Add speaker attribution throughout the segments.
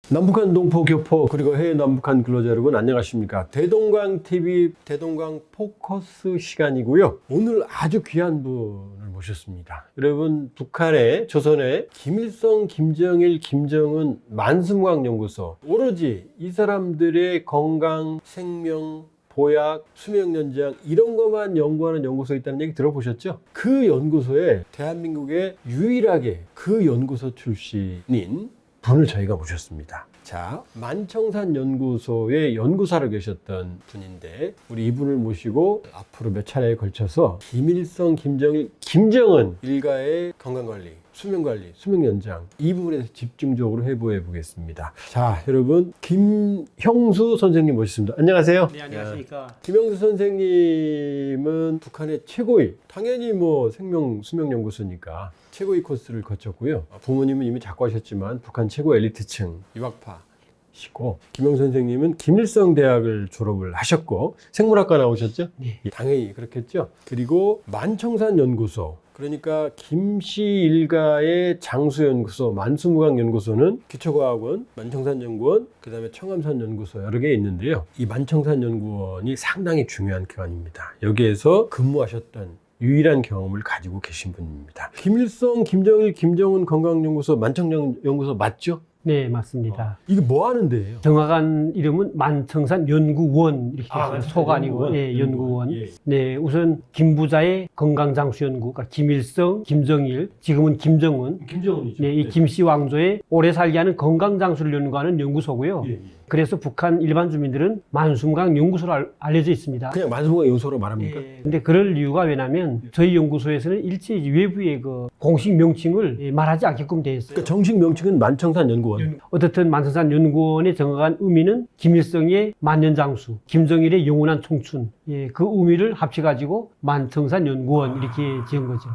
Speaker 1: 남북한 동포 교포 그리고 해외 남북한 근로자 여러분 안녕하십니까. 대동강TV 대동강 포커스 시간이고요. 오늘 아주 귀한 분을 모셨습니다. 여러분, 북한의 조선의 김일성, 김정일, 김정은 만수무강연구소, 오로지 이 사람들의 건강, 생명, 보약, 수명 연장 이런 것만 연구하는 연구소에 있다는 얘기 들어보셨죠? 그 연구소에 대한민국에 유일하게 그 연구소 출신인 분을 저희가 모셨습니다. 자, 만청산 연구소의 연구사로 계셨던 분인데 우리 이분을 모시고 앞으로 몇 차례에 걸쳐서 김일성, 김정일, 김정은 일가의 건강관리, 수명관리, 수명연장 이 부분에 대해서 집중적으로 해보해 보겠습니다. 자, 여러분, 김형수 선생님 모셨습니다. 안녕하세요.
Speaker 2: 네, 안녕하십니까.
Speaker 1: 김형수 선생님은 북한의 최고위, 당연히 뭐 수명연구소니까 최고위 코스를 거쳤고요. 부모님은 이미 작고하셨지만 북한 최고 엘리트층 유학파시고, 김형수 선생님은 김일성 대학을 졸업을 하셨고 생물학과 나오셨죠?
Speaker 2: 네.
Speaker 1: 당연히 그렇겠죠. 그리고 만청산 연구소, 그러니까 김씨 일가의 장수연구소, 만수무강연구소는 기초과학원, 만청산연구원, 그 다음에 청암산연구소 여러 개 있는데요. 이 만청산연구원이 상당히 중요한 기관입니다. 여기에서 근무하셨던 유일한 경험을 가지고 계신 분입니다. 김일성, 김정일, 김정은 건강연구소, 만청산연구소 맞죠?
Speaker 2: 네, 맞습니다.
Speaker 1: 이게 뭐 하는 데예요?
Speaker 2: 정확한 이름은 만청산 연구원 이렇게 되어 있어요. 소가 아니고
Speaker 1: 연구원.
Speaker 2: 예, 연구원.
Speaker 1: 예.
Speaker 2: 네, 우선 김부자의 건강장수연구, 그러니까 김일성, 김정일, 지금은 김정은,
Speaker 1: 김정은이죠.
Speaker 2: 네, 이 김씨 왕조의 오래 살게 하는 건강장수를 연구하는 연구소고요.
Speaker 1: 예.
Speaker 2: 그래서 북한 일반 주민들은 만수무강 연구소로 알려져 있습니다.
Speaker 1: 그냥 만수무강 연구소로 말합니까?
Speaker 2: 근데 그럴 이유가 왜냐면 저희 연구소에서는 일체 외부의 그 공식 명칭을 말하지 않게끔 되어 있어요.
Speaker 1: 그러니까 정식 명칭은 만청산 연구원.
Speaker 2: 어떻든 만청산 연구원의 정확한 의미는 김일성의 만년장수, 김정일의 영원한 청춘, 예, 그 의미를 합쳐가지고 만청산 연구원 이렇게 지은 거죠.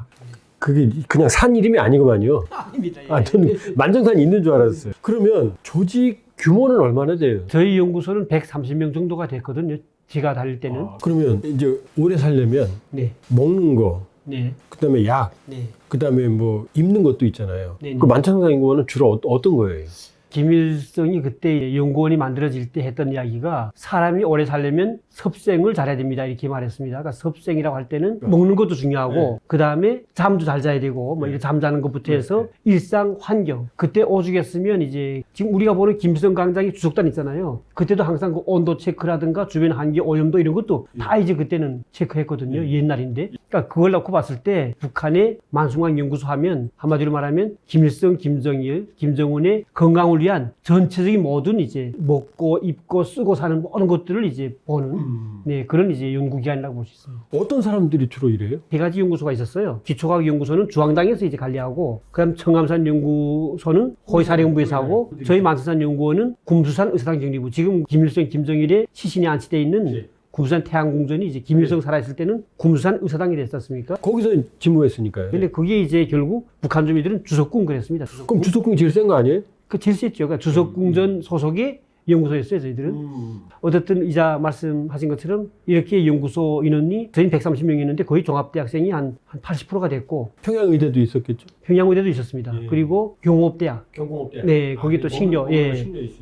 Speaker 1: 그게 그냥 산 이름이 아니구만요.
Speaker 2: 아닙니다. 예.
Speaker 1: 아, 저는 만청산이 있는 줄 알았어요. 그러면 조직 규모는 얼마나 돼요?
Speaker 2: 저희 연구소는 130명 정도가 됐거든요. 제가 다닐 때는.
Speaker 1: 그러면 이제 오래 살려면
Speaker 2: 네,
Speaker 1: 먹는 거,
Speaker 2: 네,
Speaker 1: 그다음에 약,
Speaker 2: 네.
Speaker 1: 그다음에 뭐 입는 것도 있잖아요.
Speaker 2: 네,
Speaker 1: 그
Speaker 2: 네.
Speaker 1: 만청산 연구원은 주로 어떤 거예요?
Speaker 2: 김일성이 그때 연구원이 만들어질 때 했던 이야기가 사람이 오래 살려면 섭생을 잘해야 됩니다 이렇게 말했습니다. 그러니까 섭생이라고 할 때는 먹는 것도 중요하고
Speaker 1: 네.
Speaker 2: 그 다음에 잠도 잘 자야 되고 뭐 이렇게 잠자는 것부터 해서 일상 환경, 그때 오죽했으면 이제 지금 우리가 보는 김일성 광장의 주석단 있잖아요. 그때도 항상 그 온도 체크라든가 주변 환기 오염도 이런 것도 다 이제 그때는 체크했거든요. 옛날인데. 그러니까 그걸 놓고 봤을 때 북한의 만수무강 연구소 하면 한마디로 말하면 김일성, 김정일, 김정은의 건강을 위한 전체적인 모든 이제 먹고 입고 쓰고 사는 모든 것들을 이제 보는 네, 그런 이제 연구기관이라고 볼 수 있습니다.
Speaker 1: 어떤 사람들이 주로 일해요?
Speaker 2: 세 가지 연구소가 있었어요. 기초과학 연구소는 중앙당에서 이제 관리하고, 그다음 청암산 연구소는 호위사령부에서 하고, 저희 만청산 연구원은 kumsu산 의사당 정리부. 지금 김일성, 김정일의 시신이 안치되어 있는 kumsu산 태양궁전이 이제 김일성 살아있을 때는 kumsu산 의사당이 됐었습니까?
Speaker 1: 거기서 집무했으니까요.
Speaker 2: 근데 그게 이제 결국 북한 주민들은 주석궁 그랬습니다.
Speaker 1: 그럼 주석궁이 제일 센 거 아니에요?
Speaker 2: 그 제일 셌죠. 그러니까 주석궁전 소속의 연구소였어요, 저희들은. 어쨌든 이자 말씀하신 것처럼 이렇게 연구소 인원이 저희는 130명이었는데 거의 종합대학생이 한 80%가 됐고,
Speaker 1: 평양의대도 있었겠죠?
Speaker 2: 평양의대도 있었습니다. 그리고 경호대학,
Speaker 1: 경공업대.
Speaker 2: 네, 거기 또 식료, 예,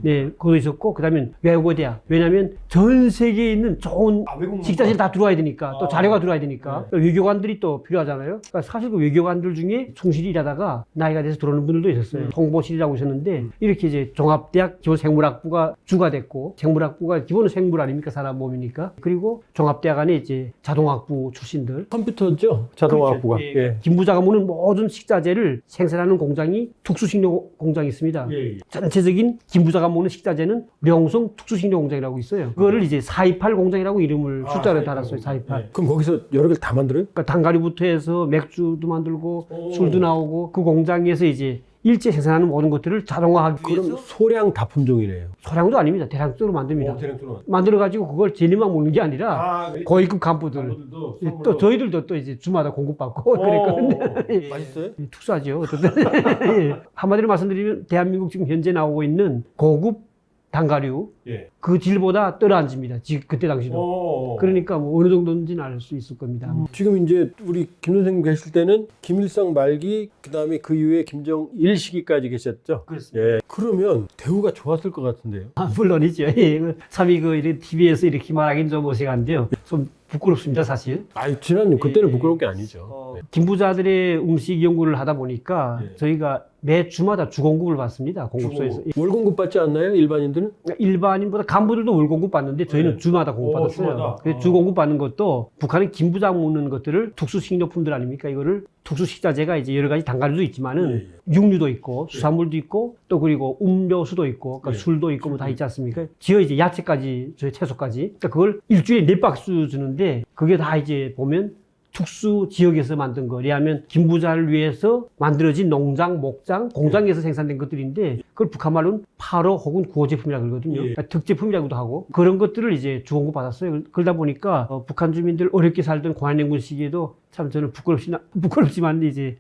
Speaker 2: 네, 그거 있었고, 그 다음에 외국어대학. 왜냐하면 전 세계에 있는 좋은 식자재를 다 들어와야 되니까, 또 자료가 들어와야 되니까, 또 외교관들이 또 필요하잖아요. 그러니까 사실 그 외교관들 중에 충실히 일하다가 나이가 돼서 들어오는 분들도 있었어요. 홍보실이라고 있었는데, 이렇게 이제 종합대학 기본 생물학부가 주가 됐고, 생물학부가 기본은 생물 아닙니까? 사람 몸이니까. 그리고 종합대학 안에 이제 자동학부 출신들.
Speaker 1: 컴퓨터죠? 자동화학부가.
Speaker 2: 그렇죠. 예. 김부자가 모는 모든 식자재를 생산하는 공장이 특수식료 공장이 있습니다. 전체적인 김부자가 모는 식자재는 령성 특수식료 공장이라고 있어요. 그거를 이제 428 공장이라고 이름을 숫자로 달았어요. 428.
Speaker 1: 그럼 거기서 여러 개를 다 만들어요?
Speaker 2: 그러니까 단가리부터 해서 맥주도 만들고 술도 나오고 그 공장에서 이제 일제 생산하는 모든 것들을 자동화하기
Speaker 1: 그럼
Speaker 2: 위해서
Speaker 1: 소량 다품종이네요.
Speaker 2: 소량도 아닙니다. 대량적으로 만듭니다.
Speaker 1: 대량적으로.
Speaker 2: 만들어가지고 그걸 제네만 먹는 게 아니라 고위급 간부들, 또 저희들도 또 이제 주마다 공급받고 그랬거든요. 예.
Speaker 1: 맛있어요?
Speaker 2: 특수하죠. 어쨌든. 예. 한마디로 말씀드리면 대한민국 지금 현재 나오고 있는 고급 단가류
Speaker 1: 예.
Speaker 2: 그 질보다 떨어앉습니다. 그때 당시도.
Speaker 1: 어.
Speaker 2: 그러니까 뭐 어느 정도인지는 알 수 있을 겁니다.
Speaker 1: 지금 이제 우리 김 선생님 계실 때는 김일성 말기 그다음에 그 이후에 김정일 시기까지 계셨죠.
Speaker 2: 그렇습니다.
Speaker 1: 예. 그러면 대우가 좋았을 것 같은데요.
Speaker 2: 물론이죠. 예. 참이 이렇게 TV에서 이렇게 말하기는 좀 어색한데요. 좀 부끄럽습니다, 사실.
Speaker 1: 아니 지난 그때는 부끄러운 게 아니죠.
Speaker 2: 김부자들의 음식 연구를 하다 보니까
Speaker 1: 예.
Speaker 2: 저희가 매 주마다 주공급을 받습니다. 공급소에서.
Speaker 1: 월공급 받지 않나요? 일반인들은?
Speaker 2: 일반인보다 간부들도 월공급 받는데 저희는
Speaker 1: 네.
Speaker 2: 주마다 공급
Speaker 1: 오,
Speaker 2: 받았어요.
Speaker 1: 주마다?
Speaker 2: 그 주공급 받는 것도 북한은 김부자 먹는 것들을 특수식료품들 아닙니까? 이거를 특수식자재가 이제 여러 가지 단가류도 있지만은 육류도 있고 수산물도 있고 또 그리고 음료수도 있고 그러니까
Speaker 1: 예.
Speaker 2: 술도 있고 뭐 다 있지 않습니까? 지어 이제 야채까지 저희 채소까지 그러니까 그걸 일주일에 4박스 주는데 그게 다 이제 보면 특수 지역에서 만든 거, 왜냐하면 김부자를 위해서 만들어진 농장, 목장, 공장에서 생산된 것들인데 그걸 북한 말로는 8호 혹은 9호 제품이라고 그러거든요.
Speaker 1: 예.
Speaker 2: 그러니까 특제품이라고도 하고 그런 것들을 이제 주공급 받았어요. 그러다 보니까 북한 주민들 어렵게 살던 고한행군 시기에도 참 저는 부끄럽지만 이제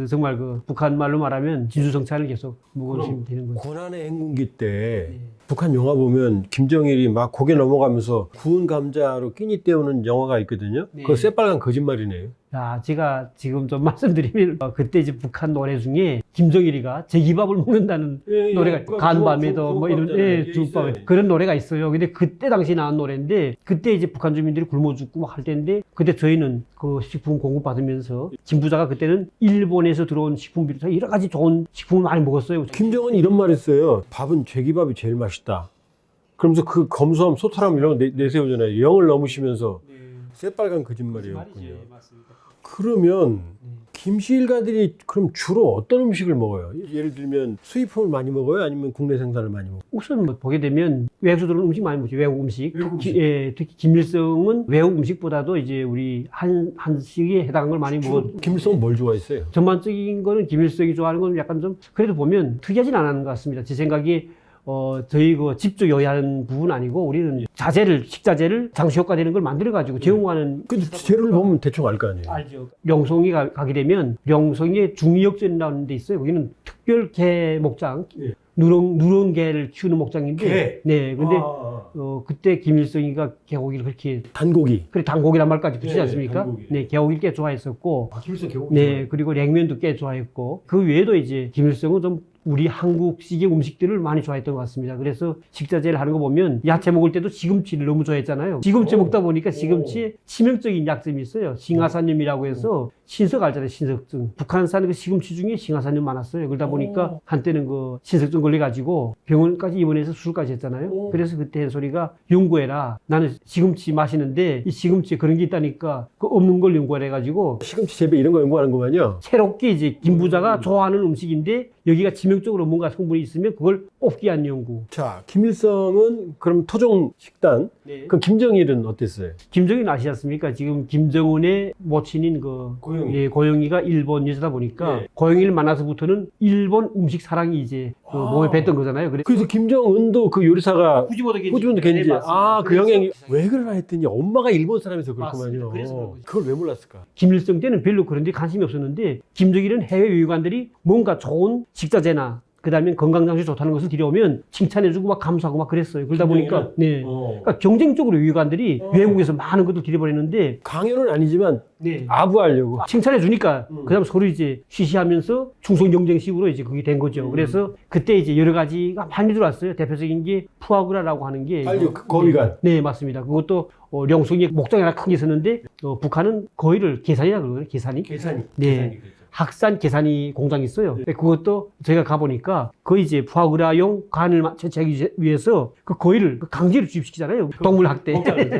Speaker 2: 정말 그 북한 말로 말하면 진수성찬을 계속 먹으시면 되는 거죠.
Speaker 1: 고난의 행군기 때 북한 영화 보면 김정일이 막 고개 넘어가면서 구운 감자로 끼니 때우는 영화가 있거든요.
Speaker 2: 네.
Speaker 1: 그거 새빨간 거짓말이네요.
Speaker 2: 자, 제가 지금 좀 말씀드리면 그때 이제 북한 노래 중에 김정일이가 제기밥을 먹는다는 노래가 있고 간밤에도 뭐 이런 주밥 그런 노래가 있어요. 근데 그때 당시 나온 노래인데 그때 이제 북한 주민들이 굶어 죽고 할 때인데 그때 저희는 그 식품 공급 받으면서 김부자가 그때는 일본에서 들어온 식품 비롯해 여러 가지 좋은 식품을 많이 먹었어요.
Speaker 1: 김정은이 이런 말 했어요. 밥은 제기밥이 제일 맛있다. 그러면서 그 검소함, 소탈함 이런 거 내세우잖아요. 영을 넘으시면서 새빨간 거짓말이었군요. 그러면 김씨 일가들이 그럼 주로 어떤 음식을 먹어요? 예를 들면 수입품을 많이 먹어요? 아니면 국내 생산을 많이 먹어요?
Speaker 2: 우선 뭐 보게 되면 외국에서들은 음식 많이 먹죠. 외국 음식.
Speaker 1: 외국 음식.
Speaker 2: 특히 김일성은 외국 음식보다도 이제 우리 한식에 해당한 걸 많이 먹어.
Speaker 1: 김일성은 뭘 좋아했어요?
Speaker 2: 전반적인 거는 김일성이 좋아하는 건 약간 좀 그래도 보면 특이하진 않은 것 같습니다. 제 생각에 저희 그 집조 요리하는 부분 아니고 우리는 식자재를 장수효과되는 걸 만들어가지고 제공하는.
Speaker 1: 근데 재료를 보면 대충 알 거 아니에요?
Speaker 2: 알죠. 영송이 가게 되면 영송에 중위역전이라는 데 있어요. 거기는 특별 개 목장.
Speaker 1: 예.
Speaker 2: 누런 개를 키우는 목장인데.
Speaker 1: 개?
Speaker 2: 네. 근데 그때 김일성이가 개고기를 그렇게
Speaker 1: 단고기.
Speaker 2: 그래 단고기란 말까지 붙이지
Speaker 1: 네,
Speaker 2: 않습니까?
Speaker 1: 단고기.
Speaker 2: 네, 개고기를 꽤 좋아했었고.
Speaker 1: 김일성 개고기.
Speaker 2: 네, 그리고 냉면도 꽤 좋아했고. 그 외에도 이제 김일성은 좀 우리 한국식의 음식들을 많이 좋아했던 것 같습니다. 그래서 식자재를 하는 거 보면 야채 먹을 때도 시금치를 너무 좋아했잖아요. 시금치 먹다 보니까 시금치에 치명적인 약점이 있어요. 싱하산염이라고 해서 신석 알잖아요. 신석증. 북한산 그 시금치 중에 싱하산염 많았어요. 그러다 보니까 한때는 그 신석증 걸려가지고 병원까지 입원해서 수술까지 했잖아요. 그래서 그때 한 소리가 연구해라. 나는 시금치 마시는데 이 시금치에 그런 게 있다니까 그 없는 걸 연구하라 해가지고
Speaker 1: 시금치 재배 이런 거 연구하는 거만요?
Speaker 2: 새롭게 이제 김부자가 좋아하는 음식인데 여기가 치명적으로 뭔가 성분이 있으면 그걸 뽑기 위한 연구.
Speaker 1: 자, 김일성은 그럼 토종 식단.
Speaker 2: 네.
Speaker 1: 그럼 김정일은 어땠어요?
Speaker 2: 김정일 아시지 않습니까? 지금 김정은의 모친인 그
Speaker 1: 고영이.
Speaker 2: 예, 고영이가 일본 여자다 보니까
Speaker 1: 네.
Speaker 2: 고영이를 만나서부터는 일본 음식 사랑이 이제 그 몸에 뱄던 거잖아요.
Speaker 1: 그래서 김정은도 그 요리사가
Speaker 2: 후지모토
Speaker 1: 호주문도 겐지. 그
Speaker 2: 그래서
Speaker 1: 영향이 왜 그러나 했더니 엄마가 일본 사람에서 그렇구만요.
Speaker 2: 맞습니다. 그래서 그런 거죠.
Speaker 1: 그걸 왜 몰랐을까?
Speaker 2: 김일성 때는 별로 그런 데 관심이 없었는데 김정일은 해외 외교관들이 뭔가 좋은 식자재나 그다음에 건강장치 좋다는 것을 들여오면 칭찬해주고 막 감사하고 막 그랬어요. 그러다 보니까 네. 그러니까 경쟁적으로 외교관들이 외국에서 많은 것들 들여버리는데
Speaker 1: 강요는 아니지만
Speaker 2: 네.
Speaker 1: 아부하려고.
Speaker 2: 칭찬해 주니까 그다음 서로 이제 쉬쉬하면서 충성 경쟁식으로 이제 그게 된 거죠. 그래서 그때 이제 여러 가지가 많이 들어왔어요. 대표적인 게 푸아그라라고 하는 게
Speaker 1: 알죠. 그 거위간.
Speaker 2: 네, 맞습니다. 그것도 령송이에 목장이 하나 큰 게 있었는데 북한은 거위를 계산이라고 그러거든요. 계산이. 네. 학산 계산이 공장이 있어요. 그것도 저희가 가보니까 거의 이제 푸아그라용 간을 채취하기 위해서 그 거위를 강제로 주입시키잖아요. 동물 학대.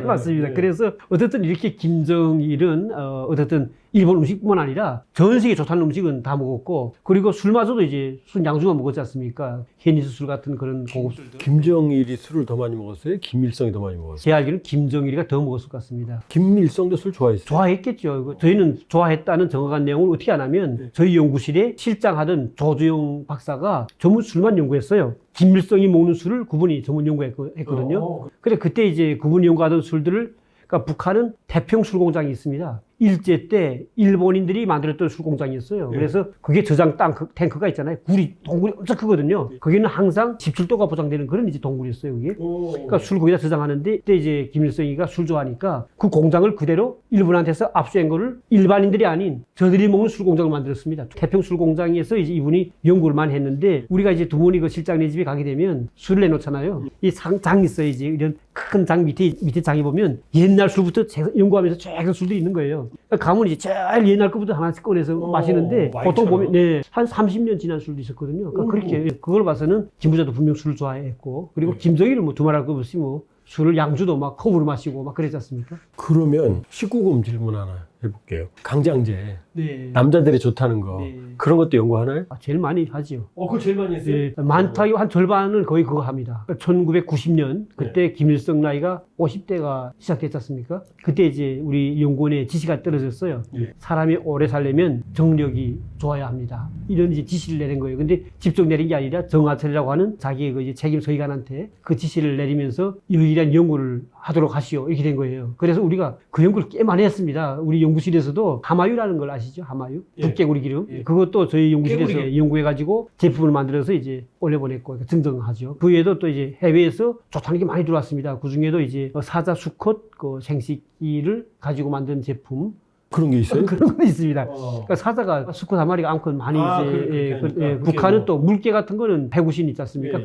Speaker 2: 맞습니다. 그래서 어쨌든 이렇게 김정일은 어쨌든 일본 음식뿐만 아니라 전 세계 좋다는 음식은 다 먹었고 그리고 술마저도 이제 술 양주만 먹었지 않습니까? 헤니스 술 같은 그런 고급술도.
Speaker 1: 김정일이 술을 더 많이 먹었어요? 김일성이 더 많이 먹었어요?
Speaker 2: 제 알기로는 김정일이가 더 먹었을 것 같습니다.
Speaker 1: 김일성도 술 좋아했어요?
Speaker 2: 좋아했겠죠. 저희는 좋아했다는 정확한 내용을 어떻게 아냐면 저희 연구실에 실장하던 조주영 박사가 전문 술만 연구했어요. 김일성이 먹는 술을 그분이 전문 연구했거든요. 그래 그때 이제 그분이 연구하던 술들을 그러니까 북한은 태평 술 공장이 있습니다. 일제 때 일본인들이 만들었던 술 공장이었어요.
Speaker 1: 예.
Speaker 2: 그래서 그게 저장 탱크가 있잖아요. 동굴이 엄청 크거든요. 거기는 항상 17도가 보장되는 그런 이제 동굴이었어요. 그게. 그러니까 술 거기다 저장하는데 그때 이제 김일성이가 술 좋아하니까 그 공장을 그대로 일본한테서 압수한 거를 일반인들이 아닌 저들이 먹는 술 공장을 만들었습니다. 태평 술 공장에서 이제 이분이 연구를 많이 했는데 우리가 이제 두모니 그 실장네 집에 가게 되면 술을 내놓잖아요. 이 장 있어요. 이제 이런 큰 장 밑에 장에 보면 옛날 술부터 연구하면서 쫙 술들이 있는 거예요. 그러니까 가면 이제 제일 옛날 거부터 하나씩 꺼내서 마시는데 보통 보면 한 30년 지난 술도 있었거든요. 그러니까 그렇게 그걸 봐서는 김 부자도 분명 술을 좋아했고 그리고 김정일은 뭐 두말할 것 없이 뭐 술을 양주도 막 컵으로 마시고 막 그랬지 않습니까?
Speaker 1: 그러면 19금 질문 하나 해볼게요. 강장제.
Speaker 2: 네.
Speaker 1: 남자들이 좋다는 거.
Speaker 2: 네.
Speaker 1: 그런 것도 연구하나요?
Speaker 2: 제일 많이 하지요.
Speaker 1: 그걸 제일 많이
Speaker 2: 네, 많다기보 한 절반을 거의 그거 합니다. 1990년 그때 김일성 나이가 50대가 시작됐지 않습니까? 그때 이제 우리 연구원의 지시가 떨어졌어요.
Speaker 1: 예.
Speaker 2: 사람이 오래 살려면 정력이 좋아야 합니다. 이런 이제 지시를 내린 거예요. 근데 직접 내린 게 아니라 정하철이라고 하는 자기의 그 이제 책임 서기관한테 그 지시를 내리면서 유일한 연구를 하도록 하시오. 이렇게 된 거예요. 그래서 우리가 그 연구를 꽤 많이 했습니다. 우리 연구실에서도 하마유라는 걸 아시죠? 하마유?
Speaker 1: 예.
Speaker 2: 북개구리 기름.
Speaker 1: 예.
Speaker 2: 그것도 저희 연구실에서
Speaker 1: 깨구리.
Speaker 2: 연구해가지고 제품을 만들어서 이제 올려보냈고 증정하죠. 그 외에도 또 이제 해외에서 좋다는 게 많이 들어왔습니다. 그 중에도 이제 사자 수컷 그 생식기를 가지고 만든 제품
Speaker 1: 그런 게 있어요?
Speaker 2: 그런 거 있습니다. 그러니까 사자가 수컷 한 마리가 암컷 많이 이제
Speaker 1: 그렇게 하니까.
Speaker 2: 북한은 또 물개 같은 거는 배구신 있지 않습니까?
Speaker 1: 예.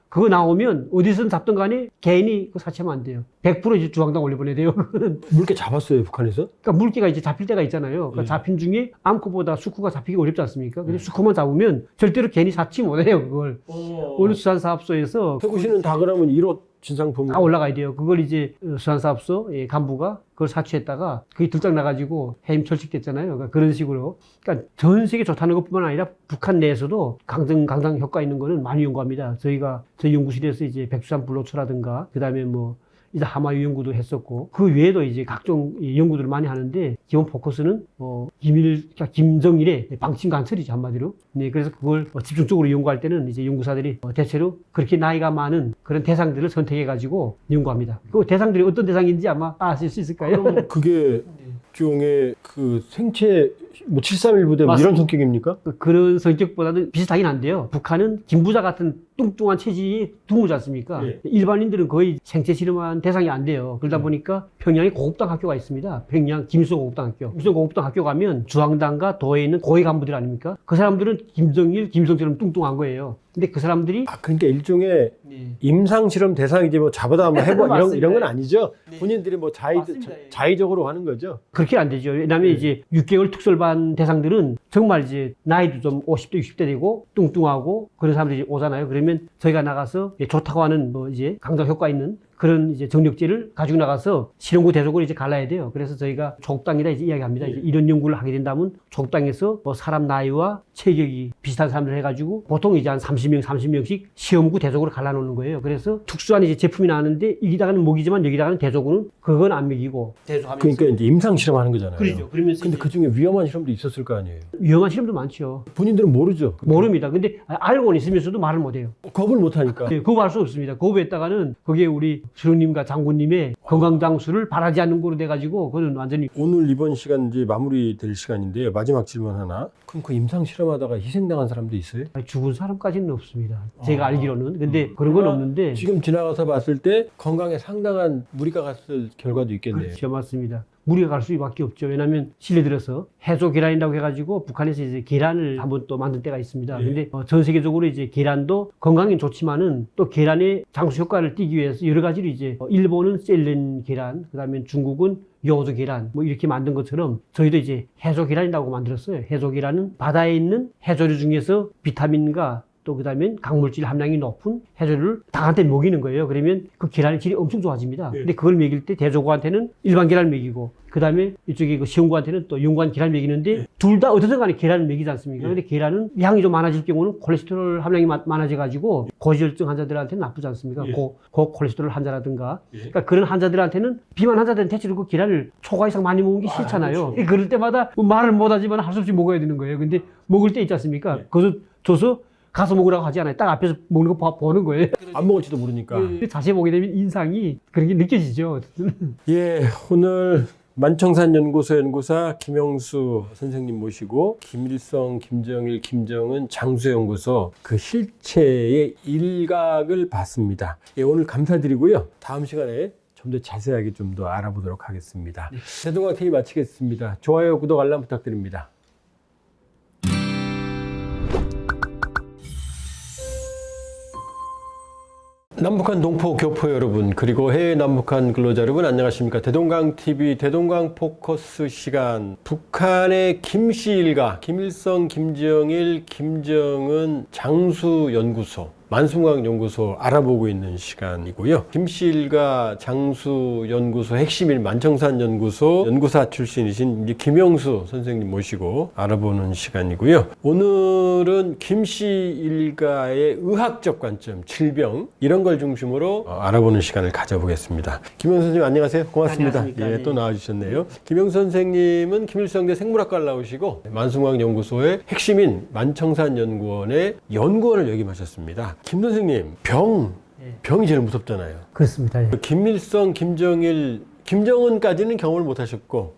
Speaker 2: 그거 나오면 어디선 잡든 간에 개인이 그거 사치하면 안 돼요. 100% 이제 주황당 올려보내야 돼요. 그거는
Speaker 1: 물개 잡았어요, 북한에서?
Speaker 2: 그러니까 물개가 이제 잡힐 때가 있잖아요. 그러니까
Speaker 1: 예.
Speaker 2: 잡힌 중에 암컷보다 수컷가 잡히기 어렵지 않습니까? 근데 수컷만 잡으면 절대로 개인이 사치 못해요. 그걸 어느 수산사업소에서
Speaker 1: 태구시는 다 그러면 1호 진상품.
Speaker 2: 다 올라가야 돼요. 그걸 이제 수산사업소 간부가 그걸 사취했다가 그게 들짝 나가지고 해임 철칙됐잖아요. 그러니까 그런 식으로. 그러니까 전 세계 좋다는 것뿐만 아니라 북한 내에서도 강당 효과 있는 거는 많이 연구합니다. 저희 연구실에서 이제 백두산 불로초라든가 그다음에 뭐 이제 하마유 연구도 했었고 그 외에도 이제 각종 연구들을 많이 하는데 기본 포커스는 김정일의 방침 간설이죠 한마디로. 네, 그래서 그걸 집중적으로 연구할 때는 이제 연구사들이 대체로 그렇게 나이가 많은 그런 대상들을 선택해 가지고 연구합니다. 그 대상들이 어떤 대상인지 아마 아실 수 있을까요?
Speaker 1: 그럼 그게 일종의 그 생체 뭐 731 부대 뭐 이런
Speaker 2: 맞습니다.
Speaker 1: 성격입니까?
Speaker 2: 그런 성격보다는 비슷하긴 한데요. 북한은 김부자 같은 뚱뚱한 체질이 드물지 않습니까?
Speaker 1: 예.
Speaker 2: 일반인들은 거의 생체 실험한 대상이 안 돼요. 그러다 보니까 평양에 고급당 학교가 있습니다. 평양 김일성 고급당 학교. 김일성 고급당 학교 가면 주황당과 도에 있는 고위 간부들 아닙니까? 그 사람들은 김정일, 김일성처럼 뚱뚱한 거예요. 근데 그 사람들이
Speaker 1: 그러니까 일종의 임상 실험 대상이지 뭐 잡아다 한번 해봐 이런 건 아니죠. 본인들이 뭐
Speaker 2: 맞습니다.
Speaker 1: 자의적으로 하는 거죠.
Speaker 2: 그렇게 안 되죠. 왜냐하면 이제 6개월 특설반 대상들은 정말 이제 나이도 좀 50대, 60대 되고 뚱뚱하고 그런 사람들이 오잖아요. 그러면 저희가 나가서 좋다고 하는 뭐 이제 강당 효과 있는 그런 이제 정력제를 가지고 나가서 실험구 대적으로 이제 갈라야 돼요. 그래서 저희가 족당이라 이제 이야기합니다. 이제 이런 연구를 하게 된다면 족당에서 뭐 사람 나이와 체격이 비슷한 사람들 해가지고 보통 이제 한 30명씩 시험구 대적으로 갈라놓는 거예요. 그래서 특수한 이제 제품이 나왔는데 여기다가는 먹이지만 여기다가는 대적으는 그건 안 먹이고 대조하면서.
Speaker 1: 그러니까 이제 임상 실험하는 거잖아요.
Speaker 2: 그렇죠. 그러면서
Speaker 1: 근데 그 중에 위험한 실험도 있었을 거 아니에요.
Speaker 2: 위험한 실험도 많죠.
Speaker 1: 본인들은 모르죠.
Speaker 2: 모릅니다. 근데 알고는 있으면서도 말을 못해요.
Speaker 1: 겁을 못 하니까.
Speaker 2: 네, 거부할 수 없습니다. 거부했다가는 그게 우리 수령님과 장군님의 건강장수를 바라지 않는 거로 돼가지고 그거는 완전히
Speaker 1: 오늘 이번 시간 이제 마무리될 시간인데요. 마지막 질문 하나. 그럼 그 임상 실험하다가 희생당한 사람도 있어요?
Speaker 2: 죽은 사람까지는 없습니다. 제가 알기로는. 근데 그런 건 없는데.
Speaker 1: 지금 지나가서 봤을 때 건강에 상당한 무리가 갔을 결과도 있겠네요.
Speaker 2: 그렇죠. 맞습니다. 무리가 갈 수밖에 없죠. 왜냐하면 실례 들어서 해조 계란이라고 해가지고 북한에서 이제 계란을 한번 또 만든 때가 있습니다.
Speaker 1: 예.
Speaker 2: 근데 전 세계적으로 이제 계란도 건강엔 좋지만은 또 계란의 장수 효과를 띠기 위해서 여러 가지로 이제 일본은 셀렌 계란, 그다음에 중국은 요오조 계란 뭐 이렇게 만든 것처럼 저희도 이제 해조 계란이라고 만들었어요. 해조 계란은 바다에 있는 해조류 중에서 비타민과 또 그다음에 강물질 함량이 높은 해조류를 닭한테 먹이는 거예요. 그러면 그 계란의 질이 엄청 좋아집니다.
Speaker 1: 예.
Speaker 2: 근데 그걸 먹일 때 대조구한테는 일반 계란을 먹이고 그다음에 이쪽에 그 시험구한테는 또 연구한 계란을 먹이는데
Speaker 1: 예.
Speaker 2: 둘 다 어떻든 간에 계란을 먹이지 않습니까?
Speaker 1: 예.
Speaker 2: 근데 계란은 양이 좀 많아질 경우는 콜레스테롤 함량이 많아져 가지고 고지혈증 환자들한테는 나쁘지 않습니까?
Speaker 1: 예.
Speaker 2: 고콜레스테롤 환자라든가
Speaker 1: 예.
Speaker 2: 그러니까 그런 환자들한테는 비만 환자들은 대체로 그 계란을 초과 이상 많이 먹는 게 싫잖아요.
Speaker 1: 그렇죠.
Speaker 2: 그럴 때마다 뭐 말을 못 하지만 할 수 없이 먹어야 되는 거예요. 근데 먹을 때 있지 않습니까?
Speaker 1: 예.
Speaker 2: 그것을 줘서 가서 먹으라고 하지 않아요. 딱 앞에서 먹는 거 보는 거예요.
Speaker 1: 안 먹을지도 모르니까.
Speaker 2: 자세히 보게 되면 인상이 그런 게 느껴지죠.
Speaker 1: 예, 오늘 만청산 연구소 연구사 김영수 선생님 모시고 김일성, 김정일, 김정은 장수연구소 그 실체의 일각을 봤습니다. 예, 오늘 감사드리고요. 다음 시간에 좀 더 자세하게 좀 더 알아보도록 하겠습니다. 대동강 TV 마치겠습니다. 좋아요, 구독, 알람 부탁드립니다. 남북한 동포 교포 여러분, 그리고 해외 남북한 근로자 여러분, 안녕하십니까? 대동강TV 대동강 포커스 시간, 북한의 김씨 일가 김일성, 김정일, 김정은 장수연구소 만숭왕연구소 알아보고 있는 시간이고요. 김씨 일가 장수연구소 핵심인 만청산연구소 연구사 출신이신 이제 김영수 선생님 모시고 알아보는 시간이고요. 오늘은 김씨 일가의 의학적 관점, 질병 이런 걸 중심으로 알아보는 시간을 가져보겠습니다. 김영수 선생님 안녕하세요. 고맙습니다. 예, 또 나와주셨네요. 김영수 선생님은 김일성대 생물학과를 나오시고 만숭왕연구소의 핵심인 만청산연구원의 연구원을 역임하셨습니다. 김 선생님, 병이 제일 무섭잖아요.
Speaker 2: 그렇습니다. 예.
Speaker 1: 김일성, 김정일, 김정은까지는 경험을 못 하셨고,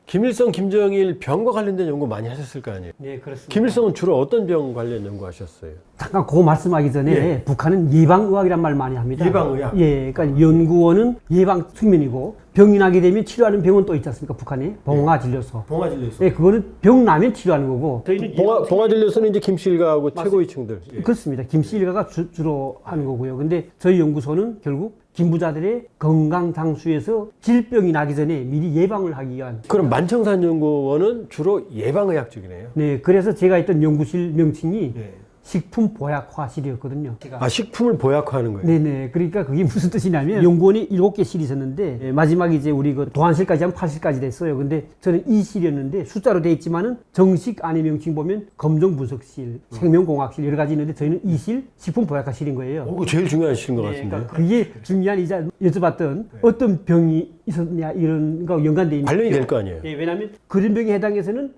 Speaker 1: 김일성, 김정일 병과 관련된 연구 많이 하셨을 거 아니에요?
Speaker 2: 네, 그렇습니다.
Speaker 1: 김일성은 주로 어떤 병 관련 연구하셨어요?
Speaker 2: 잠깐 그거 말씀하기 전에 북한은 예방의학이란 말 많이 합니다.
Speaker 1: 예방의학?
Speaker 2: 예, 그러니까 연구원은 예방 측면이고 병이 나게 되면 치료하는 병은 또 있지 않습니까? 북한에 봉화진료소.
Speaker 1: 봉화진료소.
Speaker 2: 예, 그거는 병 나면 치료하는 거고. 저희는
Speaker 1: 봉화진료소는 이제 김씨 일가하고 최고위층들. 예.
Speaker 2: 그렇습니다. 김씨 일가가 주로 하는 거고요. 근데 저희 연구소는 결국 김부자들의 건강 장수에서 질병이 나기 전에 미리 예방을 하기 위한.
Speaker 1: 그럼 만청산연구원은 주로 예방의학 쪽이네요.
Speaker 2: 네, 그래서 제가 있던 연구실 명칭이
Speaker 1: 예.
Speaker 2: 식품보약화실이었거든요.
Speaker 1: 아, 식품을 보약화하는 거예요?
Speaker 2: 네네. 그러니까 그게 무슨 뜻이냐면 연구원이 7개 실이 있었는데 마지막에 이제 우리 그 도안실까지 하면 8실까지 됐어요. 근데 저는 2실이었는데 숫자로 돼 있지만은 정식 안에 명칭 보면 검정분석실, 생명공학실 여러 가지 있는데 저희는 2실 식품보약화실인 거예요.
Speaker 1: 그거 제일 중요한 실인 것
Speaker 2: 네,
Speaker 1: 같은데.
Speaker 2: 그러니까 그게 중요한 이자 여쭤봤던 어떤 병이 있었냐 이런 거 연관돼 있는
Speaker 1: 관련이 될 거 아니에요?
Speaker 2: 예, 왜냐하면 그런 병에 해당해서는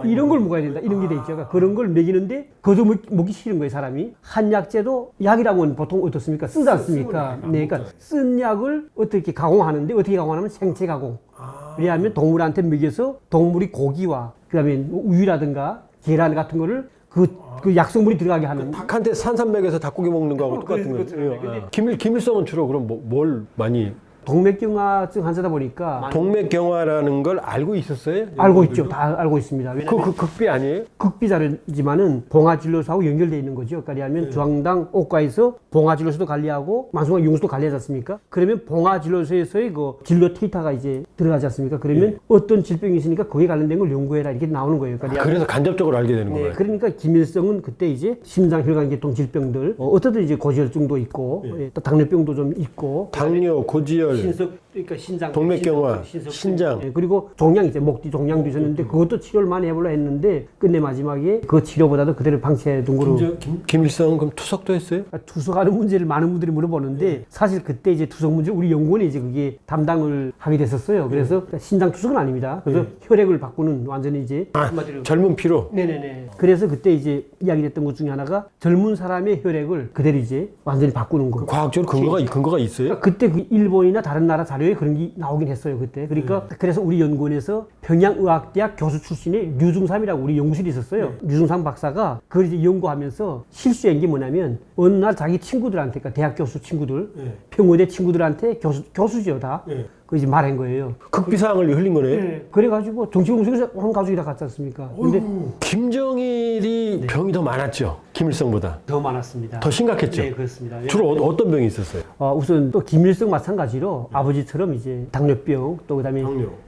Speaker 2: 이런 걸 먹어야 된다. 이런 게 돼 있죠. 그러니까 그런 걸 먹이는데 그것도 먹기 싫은 거예요, 사람이. 한약재도 약이라고는 보통 어떻습니까? 쓰지 않습니까? 네, 그러니까 쓴 약을 어떻게 가공하는데 어떻게 가공하냐면 생체 가공. 왜냐하면 동물한테 먹여서 동물이 고기와 그다음에 우유라든가 계란 같은 거를 그 약성분이 들어가게 하는.
Speaker 1: 닭한테 산삼맥에서 닭고기 먹는 거하고 똑같은 거예요. 김일성은 주로 그럼 뭘 많이
Speaker 2: 동맥경화증 환자다 보니까
Speaker 1: 동맥경화라는 걸 알고 있었어요?
Speaker 2: 알고 있죠. 다 알고 있습니다.
Speaker 1: 그 극비 아니에요?
Speaker 2: 극비자지만은 봉화진료소하고 연결되어 있는 거죠. 그러니까 중앙당 옥과에서 봉화진료소도 관리하고 만숭왕연구소도 관리하지 않습니까? 그러면 봉화진료소에서의 그 진료 데이터가 이제 들어가지 않습니까? 그러면 어떤 질병이 있으니까 거기에 관련된 걸 연구해라 이렇게 나오는 거예요. 그러니까
Speaker 1: 그래서 간접적으로 알게 되는 거예요.
Speaker 2: 그러니까 김일성은 그때 이제 심장혈관계통 질병들, 어떤 이제 고지혈증도 있고, 또 당뇨병도 좀 있고,
Speaker 1: 당뇨, 고지혈,
Speaker 2: 그러니까 신장,
Speaker 1: 동맥경화, 신장.
Speaker 2: 그리고 종양 이제 목뒤 종양도 있었는데 그것도 치료를 많이 해보려 했는데 끝내 마지막에 그 치료보다도 그대로 방치해 둔 거로.
Speaker 1: 김일성은 그럼 투석도 했어요?
Speaker 2: 투석하는 문제를 많은 분들이 물어보는데 사실 그때 이제 투석 문제 우리 연구원이 이제 그게 담당을 하게 됐었어요. 그래서 신장 투석은 아닙니다. 그래서 혈액을 바꾸는 완전히 이제
Speaker 1: 젊은 피로.
Speaker 2: 네네네. 그래서 그때 이제 이야기했던 것 중에 하나가 젊은 사람의 혈액을 그대로 이제 완전히 바꾸는 거.
Speaker 1: 과학적으로 근거가 있어요?
Speaker 2: 그때 그 일본이나 다른 나라 자료에 그런 게 나오긴 했어요 그때. 그러니까 그래서 우리 연구원에서 평양의학대학 교수 출신의 류중삼이라고 우리 연구실이 있었어요. 류중삼 박사가 그걸 이제 연구하면서 실수한 게 뭐냐면 어느 날 자기 친구들한테, 그러니까 대학 교수 친구들, 평의대 친구들한테 교수죠 다. 그 이제 말한 거예요.
Speaker 1: 극비사항을 흘린 거네요.
Speaker 2: 그래가지고 정치공석에서 온 가족이 다 갔지 않습니까? 근데
Speaker 1: 김정일이 병이 더 많았죠. 김일성보다.
Speaker 2: 더 많았습니다.
Speaker 1: 더 심각했죠.
Speaker 2: 네, 그렇습니다.
Speaker 1: 주로 어떤 병이 있었어요?
Speaker 2: 우선 또 김일성 마찬가지로 아버지처럼 이제 당뇨병, 또 그다음에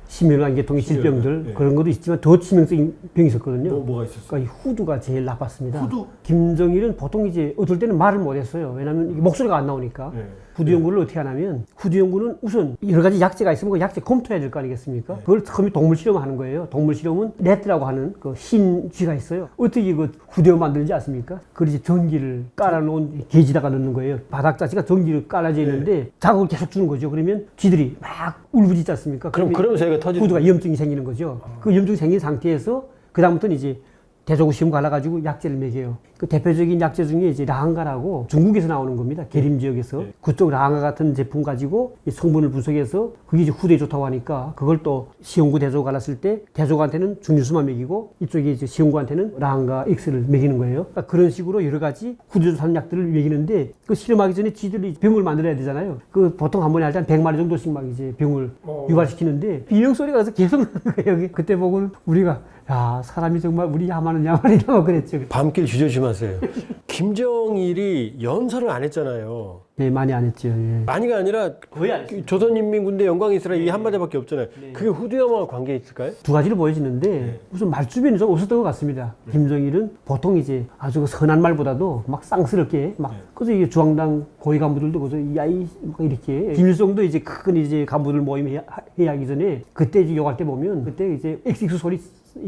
Speaker 2: 심혈관계통의 질병들 그런 것도 있지만 더 치명적인 병이 있었거든요.
Speaker 1: 뭐가 있었어요?
Speaker 2: 그러니까 이 후두가 제일 나빴습니다.
Speaker 1: 후두?
Speaker 2: 김정일은 보통 이제 어떨 때는 말을 못했어요. 왜냐하면 이게 목소리가 안 나오니까. 후두 연구를 어떻게 하냐면 후두 연구는 우선 여러 가지 약제가 있으면 그 약제 검토해야 될 거 아니겠습니까? 그걸 처음에 동물 실험을 하는 거예요. 동물 실험은 레트라고 하는 그 흰 쥐가 있어요. 어떻게 그 후두 연구 만드는지 아십니까? 그걸 이제 전기를 깔아놓은 게지다가 넣는 거예요. 바닥 자체가 전기를 깔아져 있는데 자극을 계속 주는 거죠. 그러면 쥐들이 막 울부짖지 않습니까?
Speaker 1: 그러면서 얘가 터지는
Speaker 2: 후두가 염증이 생기는 거죠. 그 염증이 생긴 상태에서 그다음부터는 이제 대조구 시험 갈아가지고 약재를 먹여요. 그 대표적인 약재 중에 이제 라항가라고 중국에서 나오는 겁니다. 계림 지역에서. 그쪽 라항가 같은 제품 가지고 이 성분을 분석해서 그게 이제 후대에 좋다고 하니까 그걸 또 시험구 대조구 갈았을 때 대조구한테는 중류수만 먹이고 이쪽에 이제 시험구한테는 라항가 X를 먹이는 거예요. 그러니까 그런 식으로 여러 가지 후대 좋다는 약들을 먹이는데 그 실험하기 전에 지들이 병을 만들어야 되잖아요. 그 보통 한 번에 할 때 한 100마리 정도씩 막 이제 병을 유발시키는데 비명 소리가 나서 계속 나는 거예요. 여기. 그때 보고 우리가 야, 사람이 정말 우리 야만은 야만이다 막 그랬죠.
Speaker 1: 밤길 주저심하세요. 김정일이 연설을 안 했잖아요.
Speaker 2: 네, 많이 안 했죠. 예.
Speaker 1: 많이가 아니라
Speaker 2: 거의 안 했어요.
Speaker 1: 조선인민군대 영광이 있으라 이 한마디밖에 없잖아요. 그게 후두염하고 관계 있을까요?
Speaker 2: 두 가지로 보여지는데 우선 말주변이 좀 없었던 것 같습니다. 김정일은 보통 이제 아주 그 선한 말보다도 막 쌍스럽게 막 그래서 이게 중앙당 고위 간부들도 그래서 야이 막 이렇게 김일성도 이제 큰 이제 간부들 모임 해야 하기 전에 그때 이제 욕할 때 보면 그때 이제 엑식스 소리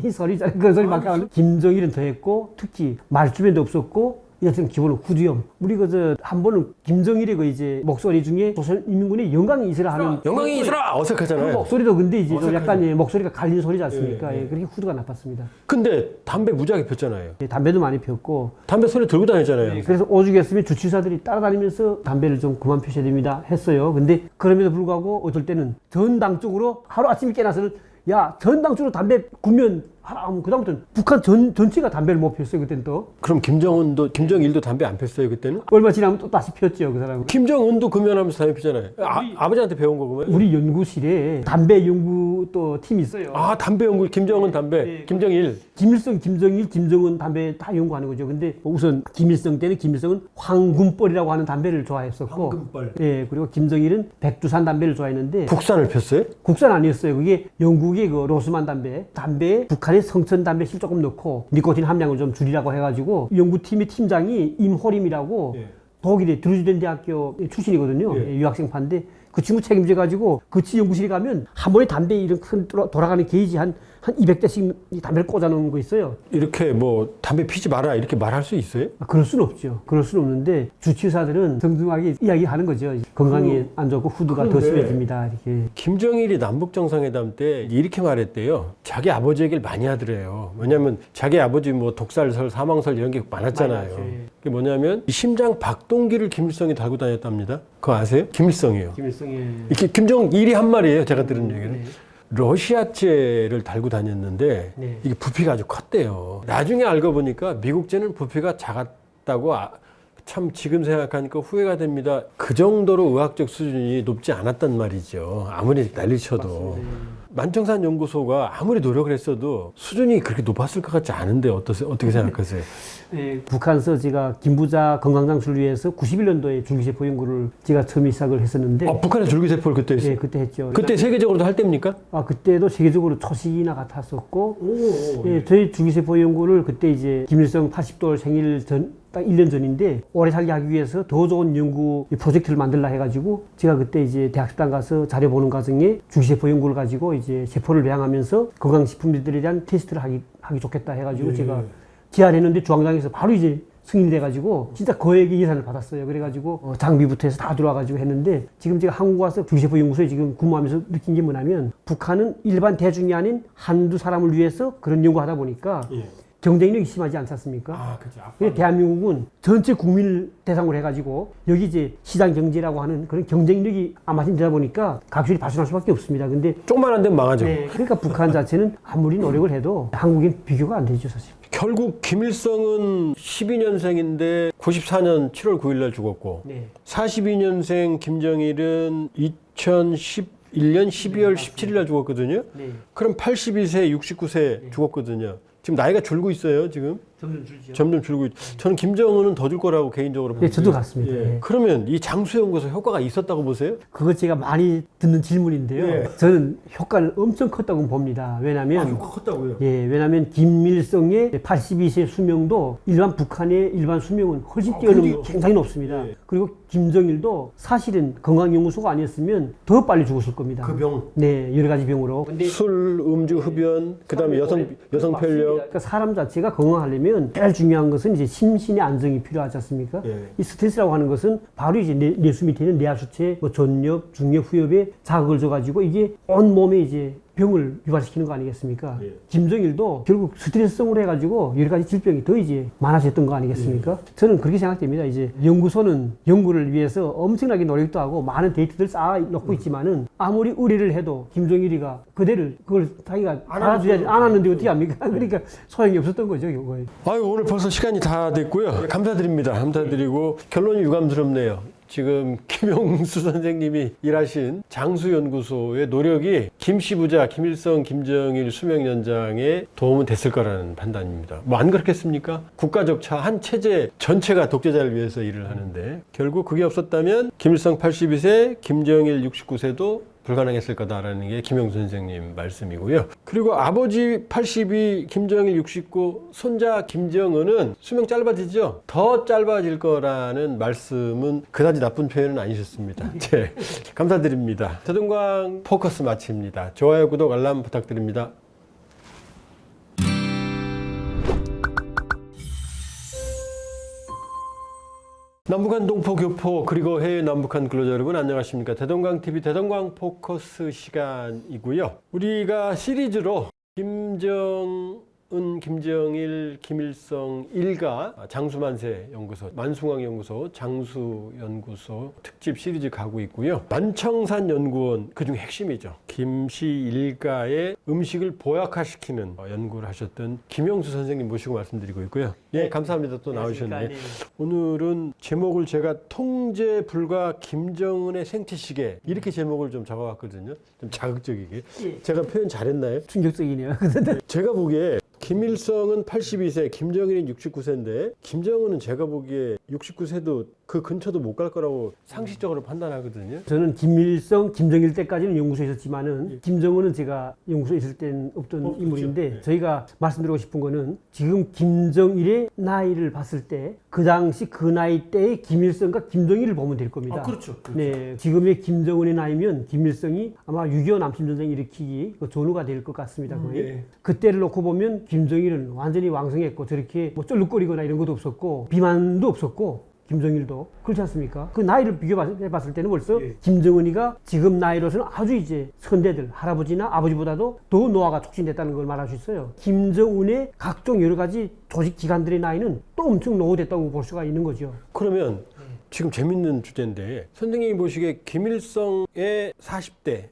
Speaker 2: 이 소리잖아요. 그 소리 막 하는 김정일은 더했고 특히 말주변도 없었고 이것은 기본은 후두염. 우리 그저 한 번은 김정일의 그 이제 목소리 중에 조선인민군의 영광이 있으라 하는
Speaker 1: 영광이 있으라
Speaker 2: 그
Speaker 1: 어색하잖아요.
Speaker 2: 목소리도 근데 이제 좀 약간 예, 목소리가 갈리는 소리지 않습니까? 예, 그렇게 후두가 나빴습니다.
Speaker 1: 근데 담배 무지하게 폈잖아요.
Speaker 2: 예, 담배도 많이 피웠고
Speaker 1: 담배 손에 들고 다녔잖아요.
Speaker 2: 그래서 오죽했으면 주치사들이 따라다니면서 담배를 좀 그만 피셔야 됩니다 했어요. 근데 그럼에도 불구하고 어떨 때는 전당 쪽으로 하루 아침에 깨나서는 야 전당 쪽으로 담배 구면 하라. 그다음부터는 북한 전체가 담배를 못 피웠어요. 그때는 또
Speaker 1: 그럼 김정일도 담배 안 폈어요 그때는?
Speaker 2: 얼마 지나면 또 다시 피웠죠 그 사람은.
Speaker 1: 김정은도 금연하면서 담배 피잖아요. 아버지한테 배운 거구만.
Speaker 2: 우리 연구실에 담배 연구 또 팀이 있어요.
Speaker 1: 아 담배 연구 김정은 담배
Speaker 2: 네.
Speaker 1: 김정일.
Speaker 2: 김일성, 김정일, 김정은 담배 다 연구하는 거죠. 근데 우선 김일성 때는 김일성은 황금벌이라고 하는 담배를 좋아했었고,
Speaker 1: 황금벌.
Speaker 2: 예, 그리고 김정일은 백두산 담배를 좋아했는데
Speaker 1: 국산을 폈어요?
Speaker 2: 국산 아니었어요. 그게 영국의 그 로스만 담배에 북한의 성천 담배실 조금 넣고 니코틴 함량을 좀 줄이라고 해가지고 연구팀의 팀장이 임호림이라고
Speaker 1: 예.
Speaker 2: 독일의 드루즈덴 대학교 출신이거든요.
Speaker 1: 예.
Speaker 2: 유학생파인데 그 친구 책임져가지고 그 연구실에 가면 한 번에 담배 이런 큰 돌아가는 게이지 한 200대씩 담배를 꽂아놓은 거 있어요.
Speaker 1: 이렇게 뭐 담배 피지 마라 이렇게 말할 수 있어요?
Speaker 2: 그럴 수는 없죠. 그럴 수는 없는데 주치의사들은 정중하게 이야기하는 거죠. 건강에 안 좋고 후두가 더 심해집니다. 이렇게.
Speaker 1: 김정일이 남북 정상회담 때 이렇게 말했대요. 자기 아버지 얘기를 많이 하더래요. 왜냐하면 자기 아버지 뭐 독살설, 사망설 이런 게 많았잖아요. 그게 뭐냐면 이 심장 박동기를 김일성이 달고 다녔답니다. 그거 아세요? 김일성이에요.
Speaker 2: 김일성의
Speaker 1: 이렇게 김정일이 한 말이에요. 제가 들은 얘기는. 러시아제를 달고 다녔는데
Speaker 2: 네.
Speaker 1: 이게 부피가 아주 컸대요. 나중에 알고 보니까 미국제는 부피가 작았다고 참 지금 생각하니까 후회가 됩니다. 그 정도로 의학적 수준이 높지 않았단 말이죠. 아무리 난리쳐도. 만청산 연구소가 아무리 노력을 했어도 수준이 그렇게 높았을 것 같지 않은데 어떻게 생각하세요?
Speaker 2: 네, 북한서 제가 김부자 건강장수를 위해서 91년도에 줄기세포 연구를 제가 처음 시작을 했었는데
Speaker 1: 북한의 줄기세포를 그때 했어요?
Speaker 2: 네, 그때 했죠.
Speaker 1: 그때 세계적으로도 할 때입니까?
Speaker 2: 그때도 세계적으로 초식이나 같았었고 예, 저희 줄기세포 연구를 그때 이제 김일성 80돌 생일 전 딱 1년 전인데 오래 살게 하기 위해서 더 좋은 연구 프로젝트를 만들라 해가지고 제가 그때 이제 대학습당 가서 자료 보는 과정에 줄기세포 연구를 가지고 이제 세포를 배양하면서 건강식품들에 대한 테스트를 하기 좋겠다 해가지고 제가 제안했는데 중앙당에서 바로 이제 승인이 돼가지고 진짜 거액의 예산을 받았어요. 그래가지고 장비부터 해서 다 들어와가지고 했는데 지금 제가 한국 와서 줄기세포 연구소에 지금 근무하면서 느낀 게 뭐냐면 북한은 일반 대중이 아닌 한두 사람을 위해서 그런 연구하다 보니까 경쟁력이 심하지 않지 않습니까? 그렇죠. 대한민국은 전체 국민을 대상으로 해가지고 여기 이제 시장 경제라고 하는 그런 경쟁력이 아마진 되다 보니까 가출이 발생할 수밖에 없습니다. 근데
Speaker 1: 조금만 되면 망하죠.
Speaker 2: 네, 그러니까 북한 자체는 아무리 노력을 해도 한국엔 비교가 안 되죠, 사실.
Speaker 1: 결국 김일성은 12년생인데 94년 7월 9일 날 죽었고 42년생 김정일은 2011년 12월 17일 날 죽었거든요. 그럼 82세, 69세 죽었거든요. 지금 나이가 줄고 있어요, 지금.
Speaker 2: 점점 줄죠.
Speaker 1: 점점 줄고 있죠. 저는 김정은은 더 줄 거라고 개인적으로 봅니다.
Speaker 2: 네, 저도 같습니다.
Speaker 1: 예.
Speaker 2: 네.
Speaker 1: 그러면 이 장수연구소 효과가 있었다고 보세요?
Speaker 2: 그거 제가 많이 듣는 질문인데요. 저는 효과는 엄청 컸다고 봅니다. 왜냐하면
Speaker 1: 컸다고요?
Speaker 2: 예, 왜냐하면 김일성의 82세 수명도 일반 북한의 일반 수명은 훨씬 뛰어넘는 굉장히 높습니다. 그리고 김정일도 사실은 건강연구소가 아니었으면 더 빨리 죽었을 겁니다.
Speaker 1: 그 병.
Speaker 2: 네, 여러 가지 병으로.
Speaker 1: 술, 음주, 흡연, 그다음에 여성 편력.
Speaker 2: 그러니까 사람 자체가 건강하려면 제일 중요한 것은 이제 심신의 안정이 필요하지 않습니까? 이 스트레스라고 하는 것은 바로 이제 내수 밑에 있는 뇌하수체, 뭐 전엽, 중엽, 후엽에 자극을 줘가지고 이게 온 몸에 이제 병을 유발시키는 거 아니겠습니까?
Speaker 1: 예.
Speaker 2: 김정일도 결국 스트레스성으로 해가지고 여러 가지 질병이 더 이제 많아졌던 거 아니겠습니까? 저는 그렇게 생각됩니다. 이제 연구소는 연구를 위해서 엄청나게 노력도 하고 많은 데이터들 쌓아놓고 있지만은 아무리 의뢰를 해도 김정일이가 그대를 그걸 자기가 알아줘야지 안 하는데 어떻게 합니까? 그러니까 소용이 없었던 거죠, 거의.
Speaker 1: 아유, 오늘 벌써 시간이 다 됐고요. 감사드립니다. 감사드리고 결론이 유감스럽네요. 지금 김용수 선생님이 일하신 장수연구소의 노력이 김씨 부자 김일성, 김정일 수명 연장에 도움은 됐을 거라는 판단입니다. 뭐 안 그렇겠습니까? 국가적 한 체제 전체가 독재자를 위해서 일을 하는데 결국 그게 없었다면 김일성 82세, 김정일 69세도 불가능했을 거다라는 게 김용수 선생님 말씀이고요. 그리고 아버지 82, 김정일 69, 손자 김정은은 수명 짧아지죠? 더 짧아질 거라는 말씀은 그다지 나쁜 표현은 아니셨습니다. 네, 감사드립니다. 대동강 포커스 마칩니다. 좋아요, 구독, 알람 부탁드립니다. 남북한 동포 교포 그리고 해외 남북한 근로자 여러분 안녕하십니까. 대동강TV 대동강 포커스 시간이고요. 우리가 시리즈로 김정은, 김정일, 김일성 일가 장수만세 연구소, 만숭왕 연구소, 장수연구소 특집 시리즈 가고 있고요. 만청산 연구원 그중 핵심이죠. 김씨 일가의 음식을 보약화시키는 연구를 하셨던 김용수 선생님 모시고 말씀드리고 있고요. 예, 감사합니다. 또 나오셨네요. 오늘은 제목을 제가 통제 불가 김정은의 생태시계 이렇게 제목을 좀 잡아봤거든요. 좀 자극적이게. 제가 표현 잘했나요?
Speaker 2: 충격적이네요.
Speaker 1: 제가 보기에 김일성은 82세, 김정일은 69세인데 김정은은 제가 보기에 69세도 그 근처도 못 갈 거라고 상식적으로 판단하거든요.
Speaker 2: 저는 김일성, 김정일 때까지는 연구소에 있었지만은 김정은은 제가 연구소에 있을 땐 없던 인물인데
Speaker 1: 그렇죠.
Speaker 2: 저희가 말씀드리고 싶은 거는 지금 김정일의 나이를 봤을 때 그 당시 그 나이 때의 김일성과 김정일을 보면 될 겁니다.
Speaker 1: 그렇죠.
Speaker 2: 네, 지금의 김정은의 나이면 김일성이 아마 6.25 남침전쟁 일으키기 그 전후가 될 것 같습니다. 거의.
Speaker 1: 예.
Speaker 2: 그때를 놓고 보면 김정일은 완전히 왕성했고 저렇게 뭐 쩔룩거리거나 이런 것도 없었고 비만도 없었고 김정일도 그렇지 않습니까? 그 나이를 비교해봤을 때는 벌써 김정은이가 지금 나이로서는 아주 이제 선대들 할아버지나 아버지보다도 더 노화가 촉진됐다는 걸 말할 수 있어요. 김정은의 각종 여러 가지 조직 기관들의 나이는 또 엄청 노후됐다고 볼 수가 있는 거죠.
Speaker 1: 그러면 지금 재밌는 주제인데 선생님이 보시기에 김일성의 40대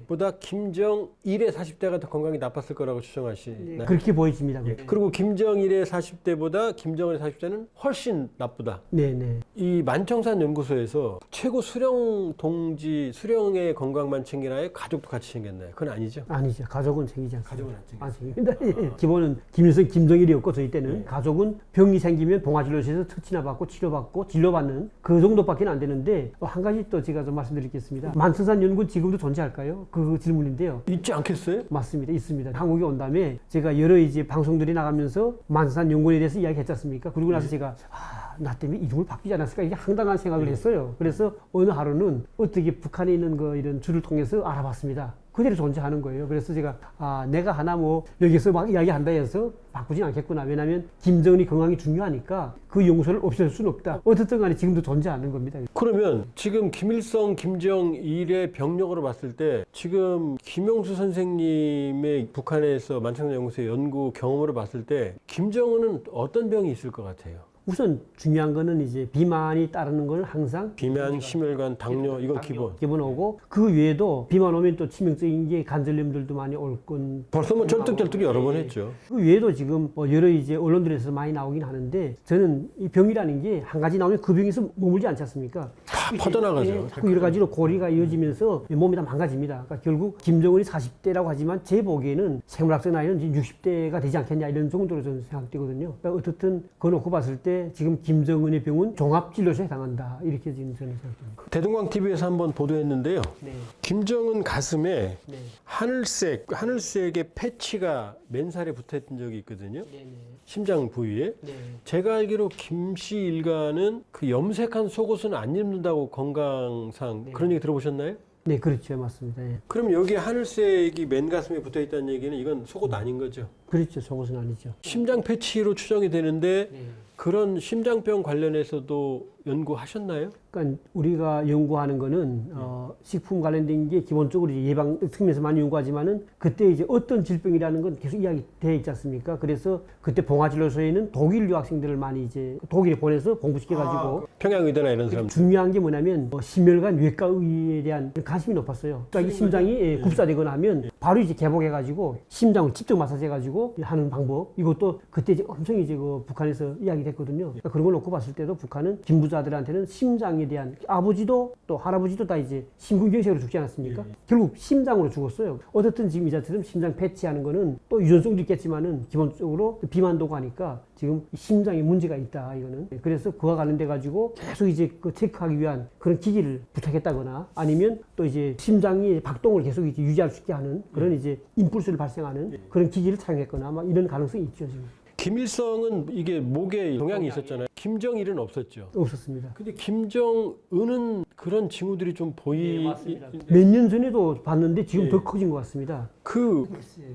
Speaker 1: 보다 김정일의 40대가 더 건강이 나빴을 거라고 추정하시나요?
Speaker 2: 그렇게 보여집니다.
Speaker 1: 그리고 김정일의 40대보다 김정은의 40대는 훨씬 나쁘다.
Speaker 2: 네네.
Speaker 1: 이 만청산 연구소에서 최고 수령 동지 수령의 건강만 챙기나요? 가족도 같이 챙겼나요? 그건 아니죠.
Speaker 2: 아니죠. 가족은 챙기지 않습니다.
Speaker 1: 가족은 안
Speaker 2: 챙깁니다. 예. 기본은 김일성, 김정일이었고 저희 때는 가족은 병이 생기면 봉화진료소에서 처치나 받고 치료받고 진료받는 그 정도밖에 안 되는데 한 가지 또 제가 좀 말씀드리겠습니다. 만청산 연구는 지금도 존재할까요? 그 질문인데요.
Speaker 1: 있지 않겠어요?
Speaker 2: 맞습니다. 있습니다. 한국에 온 다음에 제가 여러 이제 방송들이 나가면서 만청산 연구원에 대해서 이야기했지 않습니까? 그러고 나서 제가 나 때문에 이름을 바뀌지 않았을까 이게 황당한 생각을 했어요. 그래서 어느 하루는 어떻게 북한에 있는 이런 줄을 통해서 알아봤습니다. 그대로 존재하는 거예요. 그래서 제가 내가 하나 뭐 여기서 막 이야기한다 해서 바꾸진 않겠구나. 왜냐하면 김정은이 건강이 중요하니까 그 연구소를 없앨 수는 없다. 어쨌든 간에 지금도 존재하는 겁니다.
Speaker 1: 그러면 지금 김일성, 김정일의 병력으로 봤을 때 지금 김용수 선생님의 북한에서 만청산 연구소의 연구 경험으로 봤을 때 김정은은 어떤 병이 있을 것 같아요?
Speaker 2: 우선 중요한 거는 이제 비만이 따르는 건 항상
Speaker 1: 비만, 심혈관, 당뇨 이건 기본.
Speaker 2: 오고 그 외에도 비만 오면 또 치명적인 게 관절염들도 많이 올 건.
Speaker 1: 벌써 뭐 쩔뚝쩔뚝 여러 번 했죠.
Speaker 2: 그 외에도 지금 뭐 여러 이제 언론들에서 많이 나오긴 하는데 저는 이 병이라는 게 한 가지 나오면 그 병에서 머물지 않지 않습니까?
Speaker 1: 다 퍼져나가죠.
Speaker 2: 자꾸 여러 가지로 고리가 이어지면서 몸이 다 망가집니다. 그러니까 결국 김정은이 40대라고 하지만 제 보기에는 생물학적 나이는 이제 60대가 되지 않겠냐 이런 정도로 저는 생각되거든요. 그러니까 어떻든 그거 놓고 봤을 때 지금 김정은의 병은 종합진료소에 해당한다 이렇게 지금 저는 생각합니다.
Speaker 1: 대동강TV에서 한번 보도했는데요.
Speaker 2: 네.
Speaker 1: 김정은 가슴에
Speaker 2: 네.
Speaker 1: 하늘색의 패치가 맨살에 붙어있던 적이 있거든요.
Speaker 2: 네네.
Speaker 1: 심장 부위에.
Speaker 2: 네.
Speaker 1: 제가 알기로 김씨 일가는 그 염색한 속옷은 안 입는다고 건강상 그런 얘기 들어보셨나요?
Speaker 2: 네, 그렇죠. 맞습니다. 예.
Speaker 1: 그럼 여기 하늘색이 맨 가슴에 붙어 있다는 얘기는 이건 속옷 아닌 거죠?
Speaker 2: 그렇죠. 속옷은 아니죠.
Speaker 1: 심장 패치로 추정이 되는데
Speaker 2: 네.
Speaker 1: 그런 심장병 관련해서도 연구하셨나요?
Speaker 2: 그러니까 우리가 연구하는 거는 식품 관련된 게 기본적으로 이제 예방 측면에서 많이 연구하지만은 그때 이제 어떤 질병이라는 건 계속 이야기돼 있지 않습니까? 그래서 그때 봉화진료소에는 독일 유학생들을 많이 이제 독일에 보내서 공부시켜가지고
Speaker 1: 평양의대나 이런 사람.
Speaker 2: 중요한 게 뭐냐면 심혈관 외과의에 대한 관심이 높았어요. 자기 심장이 kup사되거나 하면 바로 이제 개복해가지고 심장을 직접 마사지해가지고 하는 방법. 이것도 그때 이제 엄청 이제 그 북한에서 이야기됐거든요. 그러니까 그런 걸 놓고 봤을 때도 북한은 빈부자들한테는 심장에 대한 아버지도 또 할아버지도 다 이제 심근경색으로 죽지 않았습니까? 결국 심장으로 죽었어요. 어쨌든 지금 이자처럼 심장 패치하는 거는 또 유전성도 있겠지만은 기본적으로 비만도가 하니까 지금 심장에 문제가 있다 이거는. 그래서 그와 관련돼 가지고 계속 이제 그 체크하기 위한 그런 기기를 부착했다거나 아니면 또 이제 심장이 박동을 계속 이제 유지할 수 있게 하는 그런 이제 임플스를 발생하는 그런 기기를 착용했거나 아마 이런 가능성이 있죠 지금.
Speaker 1: 김일성은 이게 목에 동양이 있었잖아요. 김정일은 없었죠.
Speaker 2: 없었습니다.
Speaker 1: 근데 김정은은 그런 징후들이 좀
Speaker 2: 몇 년 전에도 봤는데 지금 더 커진 것 같습니다.
Speaker 1: 그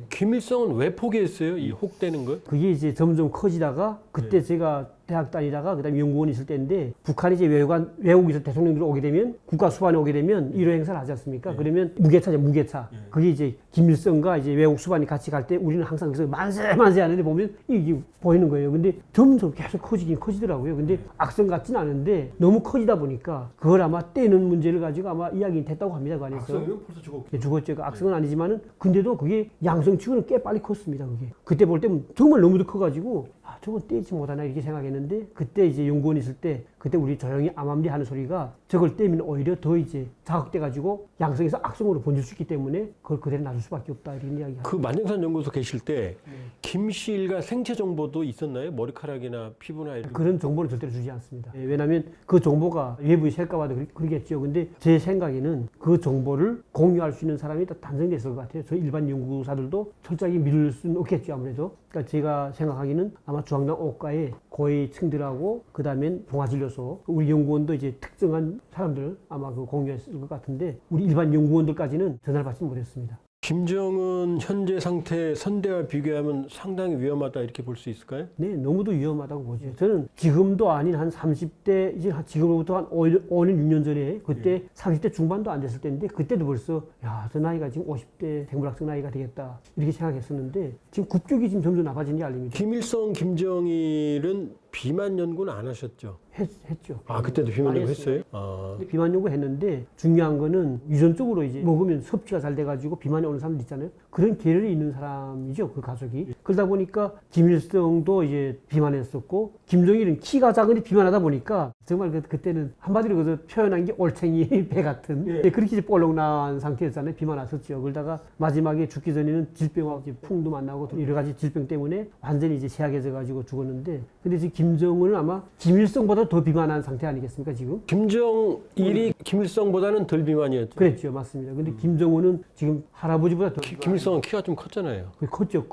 Speaker 1: 김일성은 왜 포기했어요? 이 혹되는 걸?
Speaker 2: 그게 이제 점점 커지다가 그때 제가 대학 다니다가 그다음에 연구원에 있을 때인데 북한이 이제 외국에서 대통령들이 오게 되면 국가 수반에 오게 되면 일회 행사를 하지 않습니까? 그러면 무게차죠, 무게차. 그게 이제 김일성과 이제 외국 수반이 같이 갈 때 우리는 항상 그래서 만세 하는데 보면 이게 보이는 거예요. 근데 점점 계속 커지긴 커지더라고요. 근데 악성 같진 않은데 너무 커지다 보니까 그걸 아마 떼는 문제를 가지고 아마 이야기 됐다고 합니다. 그 안에서.
Speaker 1: 악성이면 벌써 죽었고.
Speaker 2: 죽었죠. 그 악성은 아니지만은 근데도 그게 양성치고는 꽤 빨리 컸습니다. 그게 그때 볼 때는 정말 너무도 커가지고 저건 떼지 못하나 이렇게 생각했는데 그때 이제 연구원 있을 때 그때 우리 조용히 암암리 하는 소리가 저걸 떼면 오히려 더 이제 자극돼 가지고 양성에서 악성으로 번질 수 있기 때문에 그걸 그대로 놔둘 수밖에 없다 이런 이야기.
Speaker 1: 그 만정산 연구소 계실 때 김씨 일가 생체 정보도 있었나요? 머리카락이나 피부나 이런.
Speaker 2: 그런 정보는 절대로 주지 않습니다. 왜냐하면 그 정보가 외부에 셀까봐도 그러겠죠. 근데 제 생각에는 그 정보를 공유할 수 있는 사람이 다 단정됐을 것 같아요. 저희 일반 연구사들도 철저하게 믿을 수는 없겠죠 아무래도. 그러니까 제가 생각하기는 아마 중앙당 오과의 고위층들하고 그 다음엔 봉화진료소 우리 연구원도 이제 특정한 사람들 아마 그 공유했을 것 같은데 우리 일반 연구원들까지는 전화를 받지 못했습니다.
Speaker 1: 김정은 현재 상태 선대와 비교하면 상당히 위험하다 이렇게 볼 수 있을까요?
Speaker 2: 네, 너무도 위험하다고 보죠. 저는 지금도 아닌 한 30대, 이제 지금부터 한 5년, 6년 전에 그때 30대 중반도 안 됐을 때인데 그때도 벌써 야, 저 나이가 지금 50대 생물학적 나이가 되겠다 이렇게 생각했었는데 지금 급격히 지금 점점 나빠지는 게 알립니다.
Speaker 1: 김일성, 김정일은 비만 연구는 안 하셨죠?
Speaker 2: 했죠.
Speaker 1: 아, 그때도 비만 연구 했어요? 아.
Speaker 2: 비만 연구 했는데 중요한 거는 유전적으로 이제 먹으면 섭취가 잘 돼가지고 비만이 오는 사람들 있잖아요. 그런 계열이 있는 사람이죠, 그 가족이. 그러다 보니까 김일성도 이제 비만했었고 김정일은 키가 작은데 비만하다 보니까 정말 그때는 한마디로 그저 표현한 게 올챙이 배 같은 그렇게 이제 볼록난 상태였잖아요. 비만했었죠. 그러다가 마지막에 죽기 전에는 질병하고 이제 풍도 만나고 여러 가지 질병 때문에 완전히 이제 취약해져가지고 죽었는데 근데 지금 김정은은 아마 김일성보다 더 비만한 상태 아니겠습니까 지금?
Speaker 1: 김정일이 김일성보다는 덜 비만이었죠.
Speaker 2: 그랬죠, 맞습니다. 근데 김정은은 지금 할아버지보다 더
Speaker 1: 김일성은 키가 좀 컸잖아요.
Speaker 2: 컸죠.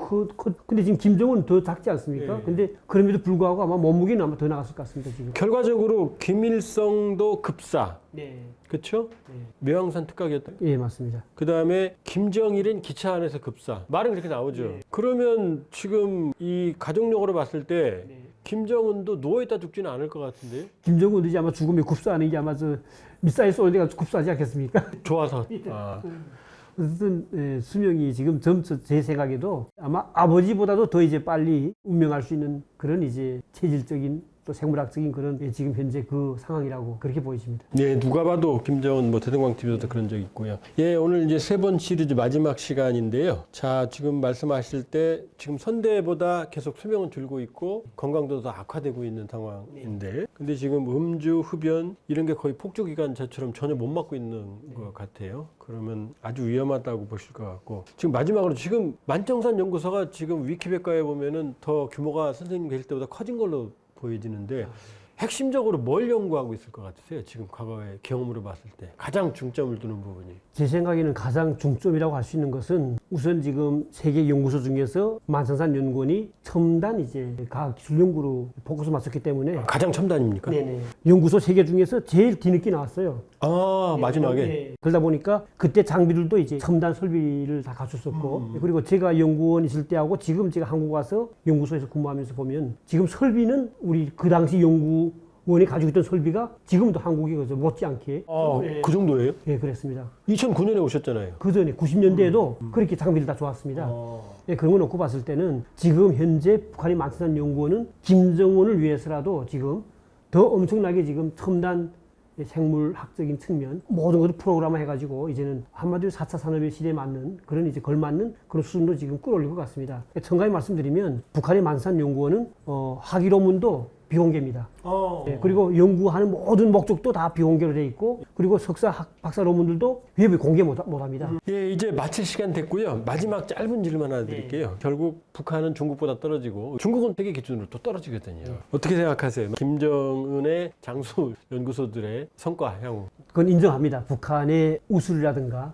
Speaker 2: 근데 지금 김정은은 더 작지 않습니까? 근데 그럼에도 불구하고 아마 몸무게는 아마 더 나갔을 것 같습니다 지금.
Speaker 1: 결과적으로 김일성도 급사.
Speaker 2: 네.
Speaker 1: 그렇죠? 묘양산 특각이었다.
Speaker 2: 예, 맞습니다.
Speaker 1: 그 다음에 김정일은 기차 안에서 급사. 말은 그렇게 나오죠. 그러면 지금 이 가족력으로 봤을 때 김정은도 누워있다 죽지는 않을 것 같은데요?
Speaker 2: 김정은도 이제 아마 죽으면 kup사하는 게 아마 저 미사일 쏘는 데가 kup사하지 않겠습니까?
Speaker 1: 좋아서. 아.
Speaker 2: 어쨌든 수명이 지금 제 생각에도 아마 아버지보다도 더 이제 빨리 운명할 수 있는 그런 이제 체질적인 또 생물학적인 그런 지금 현재 그 상황이라고 그렇게 보여집니다.
Speaker 1: 네, 누가 봐도 김정은 대동강 TV에서도 그런 적 있고요. 예, 오늘 이제 3번 시리즈 마지막 시간인데요. 자, 지금 말씀하실 때 지금 선대보다 계속 수명은 줄고 있고 건강도 더 악화되고 있는 상황인데, 근데 지금 음주, 흡연 이런 게 거의 폭주기관차처럼 전혀 못 막고 있는 것 같아요. 그러면 아주 위험하다고 보실 것 같고, 지금 마지막으로 지금 만정산 연구소가 지금 위키백과에 보면은 더 규모가 선생님 계실 때보다 커진 걸로 보여지는데 핵심적으로 뭘 연구하고 있을 것 같으세요? 지금 과거의 경험으로 봤을 때 가장 중점을 두는 부분이.
Speaker 2: 제 생각에는 가장 중점이라고 할 수 있는 것은 우선 지금 세계 연구소 중에서 만성산 연구원이 첨단 이제 과학기술 연구로 포커스 맞췄기 때문에
Speaker 1: 가장 첨단입니까?
Speaker 2: 네네. 연구소 세계 중에서 제일 뒤늦게 나왔어요.
Speaker 1: 아, 마지막에.
Speaker 2: 네. 그러다 보니까 그때 장비들도 이제 첨단 설비를 다 갖췄었고 그리고 제가 연구원 있을 때하고 지금 제가 한국 와서 연구소에서 근무하면서 보면 지금 설비는 우리 그 당시 연구 원이 가지고 있던 설비가 지금도 한국이 그저 못지않게
Speaker 1: 그 정도예요?
Speaker 2: 예, 그랬습니다.
Speaker 1: 2009년에 오셨잖아요.
Speaker 2: 그 전에 90년대에도 그렇게 장비들 다 좋았습니다. 예, 그런 거 놓고 봤을 때는 지금 현재 북한의 만천산연구원은 김정은을 위해서라도 지금 더 엄청나게 지금 첨단 생물학적인 측면 모든 것을 프로그램화 해가지고 이제는 한마디로 4차 산업의 시대에 맞는 그런 이제 걸맞는 그런 수준으로 지금 끌어올릴 것 같습니다. 첨가히 말씀드리면 북한의 만천산연구원은 학위론문도 비공개입니다. 예, 그리고 연구하는 모든 목적도 다 비공개로 돼 있고 그리고 석사 박사 논문들도 외부에 공개 못합니다.
Speaker 1: 예, 이제 마칠 시간 됐고요. 마지막 짧은 질문 하나 드릴게요. 결국 북한은 중국보다 떨어지고 중국은 세계 기준으로 또 떨어지거든요. 어떻게 생각하세요? 김정은의 장수 연구소들의 성과 향후.
Speaker 2: 그건 인정합니다. 북한의 우수리라든가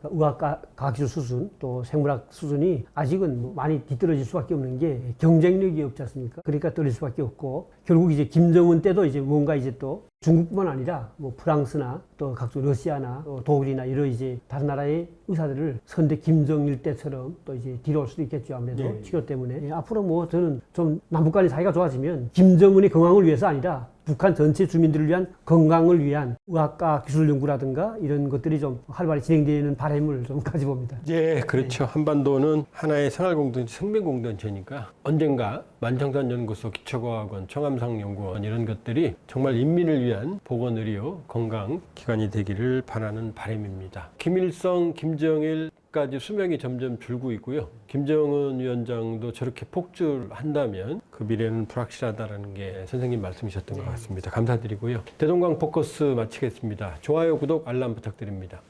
Speaker 2: 과학기술 수준 또 생물학 수준이 아직은 뭐 많이 뒤떨어질 수밖에 없는 게 경쟁력이 없지 않습니까? 그러니까 떨어질 수밖에 없고 결국 이제 김정은 때도 이제 뭔가 이제 또 중국뿐만 아니라 뭐 프랑스나 또 각종 러시아나 또 독일이나 이런 이제 다른 나라의 의사들을 선대 김정일 때처럼 또 이제 뒤로 올 수도 있겠죠. 아무래도
Speaker 1: 네.
Speaker 2: 치료 때문에. 예, 앞으로 뭐 저는 좀 남북 간의 사이가 좋아지면 김정은의 건강을 위해서 아니라 북한 전체 주민들을 위한 건강을 위한 의학과 기술 연구라든가 이런 것들이 좀 활발히 진행되는 바람을 좀 가져봅니다.
Speaker 1: 예, 그렇죠. 한반도는 하나의 생활공동체, 생명공동체니까 언젠가 만청산연구소, 기초과학원, 청암상연구원 이런 것들이 정말 인민을 위한 보건의료, 건강 기관이 되기를 바라는 바람입니다. 김일성, 김정일까지 수명이 점점 줄고 있고요. 김정은 위원장도 저렇게 폭주한다면 그 미래는 불확실하다는 게 선생님 말씀이셨던 것 같습니다. 감사드리고요. 대동강 포커스 마치겠습니다. 좋아요, 구독, 알람 부탁드립니다.